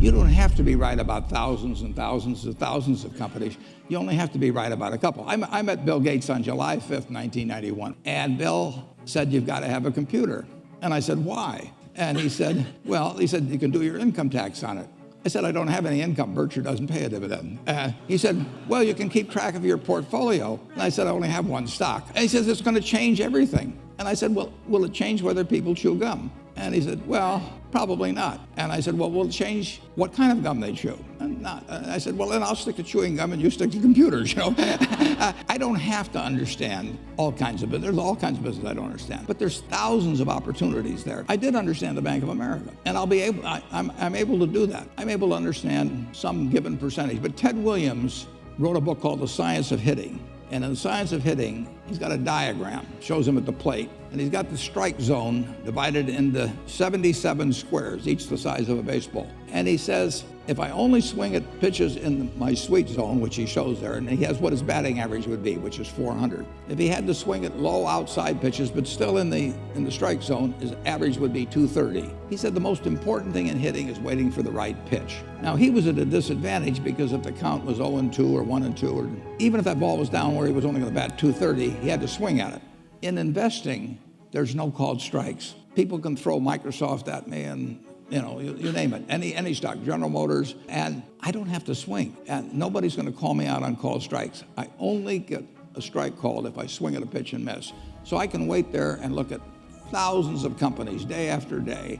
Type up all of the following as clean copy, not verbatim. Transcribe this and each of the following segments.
You don't have to be right about thousands and thousands and thousands of companies. You only have to be right about a couple. I met Bill Gates on July 5th, 1991, and Bill said, "You've got to have a computer." And I said, "Why?" And he said, "Well," he said, "you can do your income tax on it." I said, "I don't have any income. Berkshire doesn't pay a dividend." He said, "Well, you can keep track of your portfolio." And I said, "I only have one stock." And he says, "It's going to change everything." And I said, "Well, will it change whether people chew gum?" And he said, "Well, probably not." And I said, "Well, will it change what kind of gum they chew?" And not. And I said, "Well, then I'll stick to chewing gum and you stick to computers, you know." I don't have to understand all kinds of business. There's all kinds of business I don't understand. But there's thousands of opportunities there. I did understand the Bank of America. And I'm able to do that. I'm able to understand some given percentage. But Ted Williams wrote a book called The Science of Hitting. And in The Science of Hitting, he's got a diagram, shows him at the plate, and he's got the strike zone divided into 77 squares, each the size of a baseball. And he says, if I only swing at pitches in my sweet zone, which he shows there, and he has what his batting average would be, which is 400. If he had to swing at low outside pitches, but still in the strike zone, his average would be 230. He said the most important thing in hitting is waiting for the right pitch. Now, he was at a disadvantage because if the count was 0-2 or 1-2, or even if that ball was down where he was only going to bat 230, he had to swing at it. In investing, there's no called strikes. People can throw Microsoft at me and you name it, any stock, General Motors, and I don't have to swing. And nobody's going to call me out on called strikes. I only get a strike called if I swing at a pitch and miss. So I can wait there and look at thousands of companies day after day,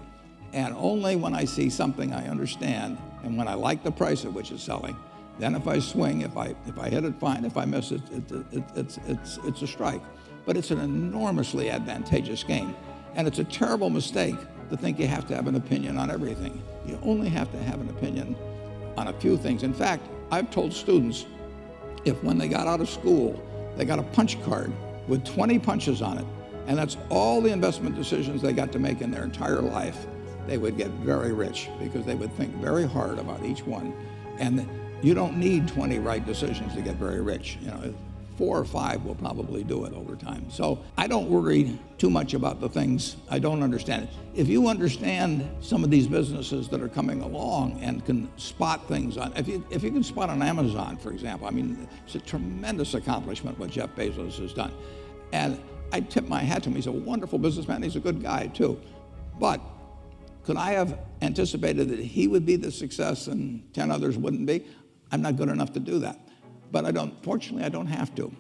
and only when I see something I understand and when I like the price at which it's selling, then if I swing, if I hit it, fine. If I miss it, it's a strike. But it's an enormously advantageous game. And it's a terrible mistake to think you have to have an opinion on everything. You only have to have an opinion on a few things. In fact, I've told students, if when they got out of school, they got a punch card with 20 punches on it, and that's all the investment decisions they got to make in their entire life, they would get very rich because they would think very hard about each one. And you don't need 20 right decisions to get very rich. 4 or 5 will probably do it over time. So I don't worry too much about the things I don't understand. If you understand some of these businesses that are coming along and can spot things on, if you can spot on Amazon, for example, I mean, it's a tremendous accomplishment what Jeff Bezos has done. And I tip my hat to him. He's a wonderful businessman. He's a good guy too. But could I have anticipated that he would be the success and 10 others wouldn't be? I'm not good enough to do that. But fortunately, I don't have to.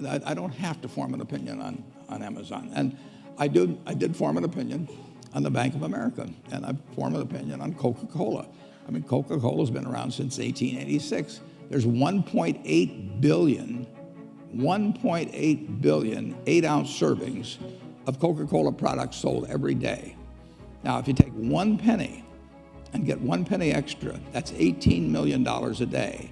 I don't have to form an opinion on Amazon. And I did form an opinion on the Bank of America, and I formed an opinion on Coca-Cola. I mean, Coca-Cola's been around since 1886. There's 1.8 billion 8-ounce servings of Coca-Cola products sold every day. Now, if you take 1 penny and get 1 penny extra, that's $18 million a day.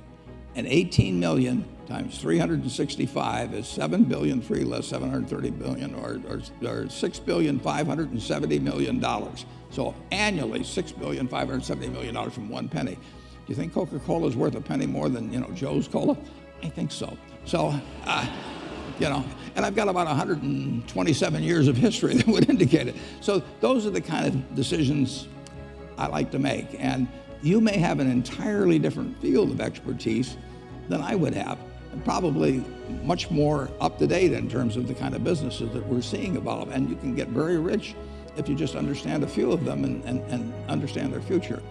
And 18 million times 365 is 7 billion, 3 less 730 billion, or $6,570,000,000. So annually, $6,570,000,000 from 1 penny. Do you think Coca-Cola is worth a penny more than Joe's Cola? I think so. So, and I've got about 127 years of history that would indicate it. So those are the kind of decisions I like to make. And you may have an entirely different field of expertise than I would have, and probably much more up to date in terms of the kind of businesses that we're seeing evolve. And you can get very rich if you just understand a few of them and understand their future.